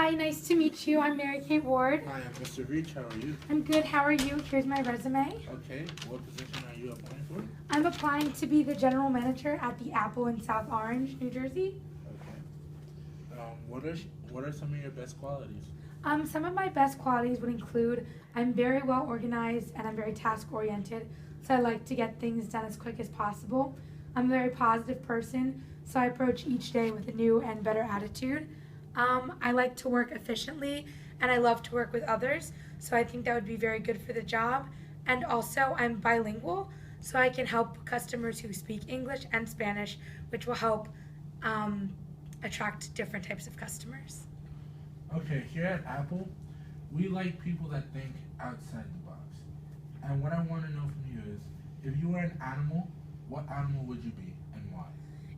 Hi, nice to meet you. I'm Mary Kate Ward. Hi, I'm Mr. Reach. How are you? I'm good. How are you? Here's my resume. Okay. What position are you applying for? I'm applying to be the general manager at the Apple in South Orange, New Jersey. Okay. What are some of your best qualities? Some of my best qualities would include I'm very well organized and I'm very task oriented, so I like to get things done as quick as possible. I'm a very positive person, so I approach each day with a new and better attitude. I like to work efficiently and I love to work with others, so I think that would be very good for the job. And also, I'm bilingual, so I can help customers who speak English and Spanish, which will help um, attract different types of customers. Okay, here at Apple, we like people that think outside the box. And what I want to know from you is, if you were an animal, what animal would you be and why?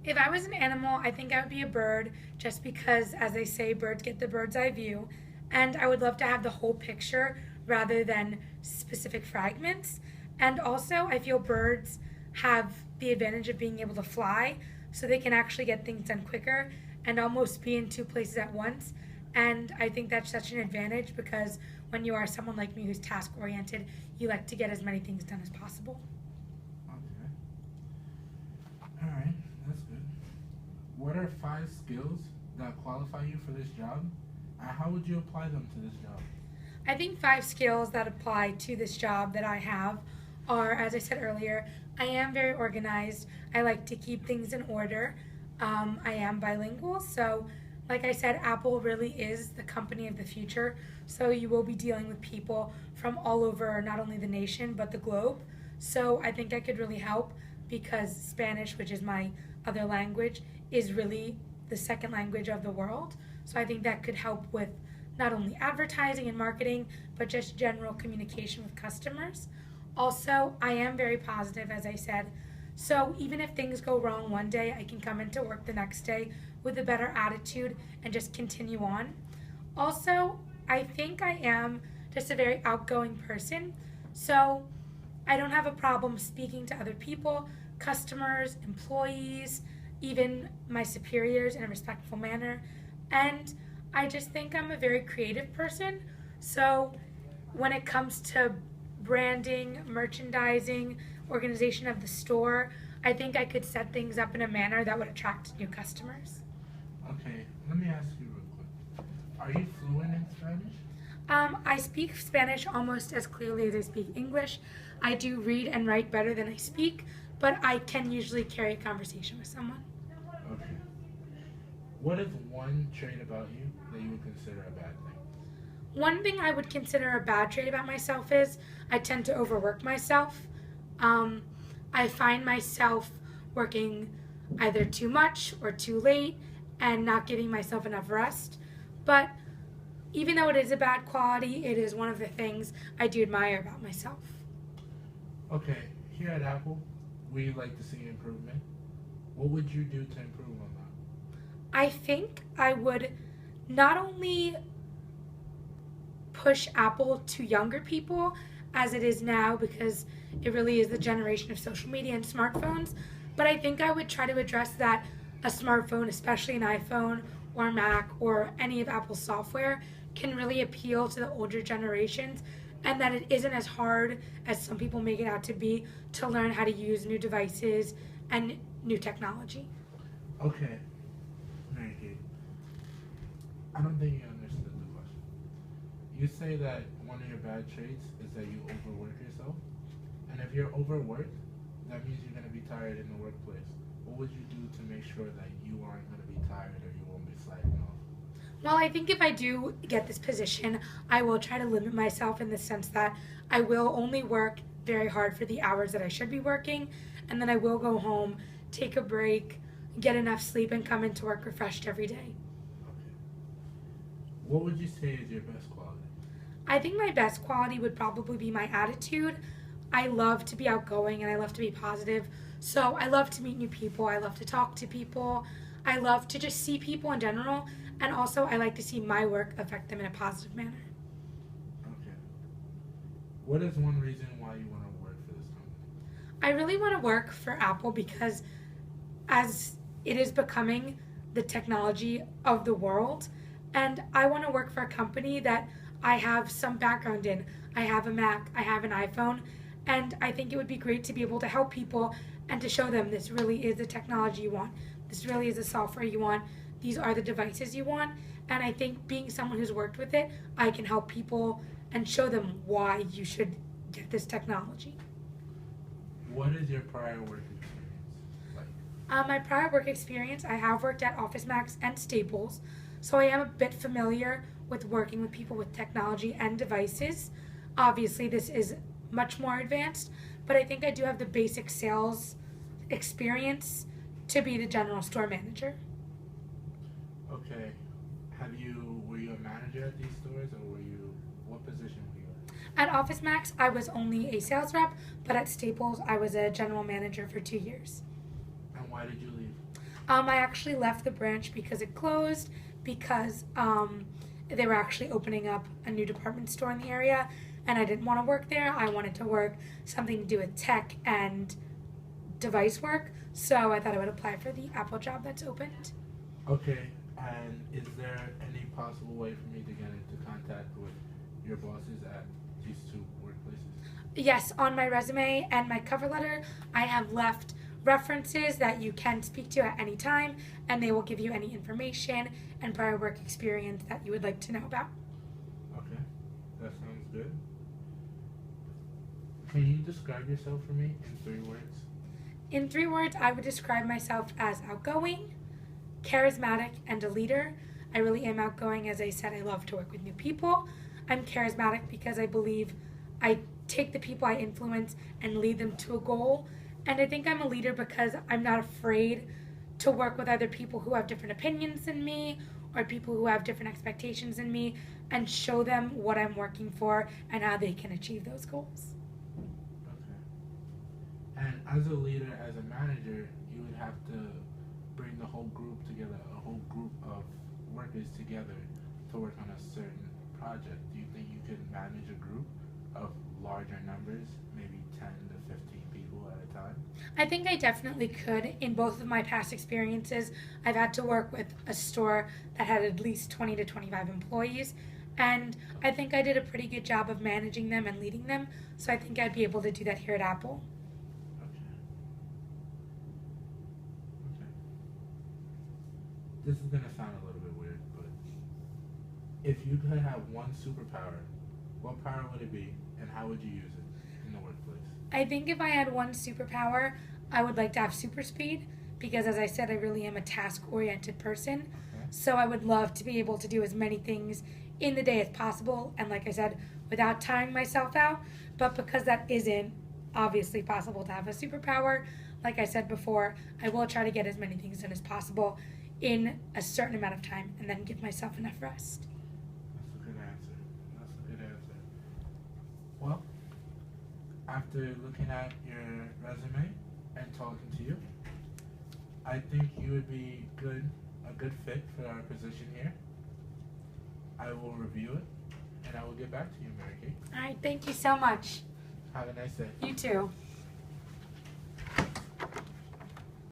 If I was an animal, I think I would be a bird, just because, as they say, birds get the bird's eye view. And I would love to have the whole picture rather than specific fragments. And also, I feel birds have the advantage of being able to fly, so they can actually get things done quicker and almost be in two places at once. And I think that's such an advantage because when you are someone like me who's task oriented, you like to get as many things done as possible. Okay. All right, that's good. What are 5 skills that qualify you for this job? And how would you apply them to this job? I think 5 skills that apply to this job that I have are, as I said earlier, I am very organized. I like to keep things in order. I am bilingual, so like I said, Apple really is the company of the future. So you will be dealing with people from all over, not only the nation, but the globe. So I think I could really help because Spanish, which is my other language, is really the second language of the world. So I think that could help with not only advertising and marketing, but just general communication with customers. Also, I am very positive, as I said. So even if things go wrong one day, I can come into work the next day with a better attitude and just continue on. Also, I think I am just a very outgoing person. So I don't have a problem speaking to other people, customers, employees, even my superiors in a respectful manner. And I just think I'm a very creative person. So when it comes to branding, merchandising, organization of the store, I think I could set things up in a manner that would attract new customers. Okay, let me ask you real quick. Are you fluent in Spanish? I speak Spanish almost as clearly as I speak English. I do read and write better than I speak, but I can usually carry a conversation with someone. Okay. What is one trait about you that you would consider a bad thing? One thing I would consider a bad trait about myself is I tend to overwork myself. Um, I find myself working either too much or too late and not giving myself enough rest. But even though it is a bad quality, it is one of the things I do admire about myself. Okay, here at Apple, we like to see improvement. What would you do to improve on that? I think I would not only push Apple to younger people as it is now because it really is the generation of social media and smartphones, but I think I would try to address that a smartphone, especially an iPhone or Mac or any of Apple's software, can really appeal to the older generations and that it isn't as hard as some people make it out to be to learn how to use new devices and new technology. Okay, Mary Kate. I don't think you understood the question. You say that one of your bad traits is that you overwork yourself. And if you're overworked, that means you're going to be tired in the workplace. What would you do to make sure that you aren't going to be tired or you won't be sliding off? Well, I think if I do get this position, I will try to limit myself in the sense that I will only work very hard for the hours that I should be working, and then I will go home, take a break, get enough sleep, and come into work refreshed every day. Okay. What would you say is your best quality? I think my best quality would probably be my attitude. I love to be outgoing and I love to be positive. So I love to meet new people. I love to talk to people. I love to just see people in general. And also I like to see my work affect them in a positive manner. Okay. What is one reason why you want to work for this company? I really want to work for Apple because as it is becoming the technology of the world, And I want to work for a company that I have some background in. I have a Mac, I have an iPhone, and I think it would be great to be able to help people and to show them this really is the technology you want. This really is the software you want. These are the devices you want. And I think being someone who's worked with it, I can help people and show them why you should get this technology. What is your prior work experience like? My prior work experience, I have worked at Office Max and Staples, so I am a bit familiar with working with people with technology and devices. Obviously, this is much more advanced, but I think I do have the basic sales experience to be the general store manager. Okay. Were you a manager at these stores, or what position were you in? At Office Max, I was only a sales rep, but at Staples, I was a general manager for 2 years. And why did you leave? I actually left the branch because it closed, because they were actually opening up a new department store in the area, and I didn't want to work there. I wanted to work something to do with tech and device work, so I thought I would apply for the Apple job that's opened. Okay. And is there any possible way for me to get into contact with your bosses at these two workplaces? Yes, on my resume and my cover letter, I have left references that you can speak to at any time, and they will give you any information and prior work experience that you would like to know about. Okay. That sounds good. Can you describe yourself for me in 3 words? In 3 words, I would describe myself as outgoing, charismatic, and a leader. I really am outgoing. As I said, I love to work with new people. I'm charismatic because I believe I take the people I influence and lead them to a goal. And I think I'm a leader because I'm not afraid to work with other people who have different opinions than me or people who have different expectations than me and show them what I'm working for and how they can achieve those goals. Okay. And as a leader, as a manager, you would have to bring the whole group together, a whole group of workers together to work on a certain project. Do you think you could manage a group of larger numbers, maybe 10 to 15 people at a time? I think I definitely could. In both of my past experiences, I've had to work with a store that had at least 20 to 25 employees, and I think I did a pretty good job of managing them and leading them, so I think I'd be able to do that here at Apple. Okay. Okay. This is gonna sound a little bit weird, but if you could have one superpower, what power would it be, and how would you use it in the workplace? I think if I had one superpower, I would like to have super speed because, as I said, I really am a task oriented person. Okay. So I would love to be able to do as many things in the day as possible. And like I said, without tiring myself out. But because that isn't obviously possible to have a superpower, like I said before, I will try to get as many things done as possible in a certain amount of time and then give myself enough rest. That's a good answer. That's a good answer. Well, after looking at your resume and talking to you, I think you would be a good fit for our position here. I will review it, and I will get back to you, Mary Kate. All right, thank you so much. Have a nice day. You too.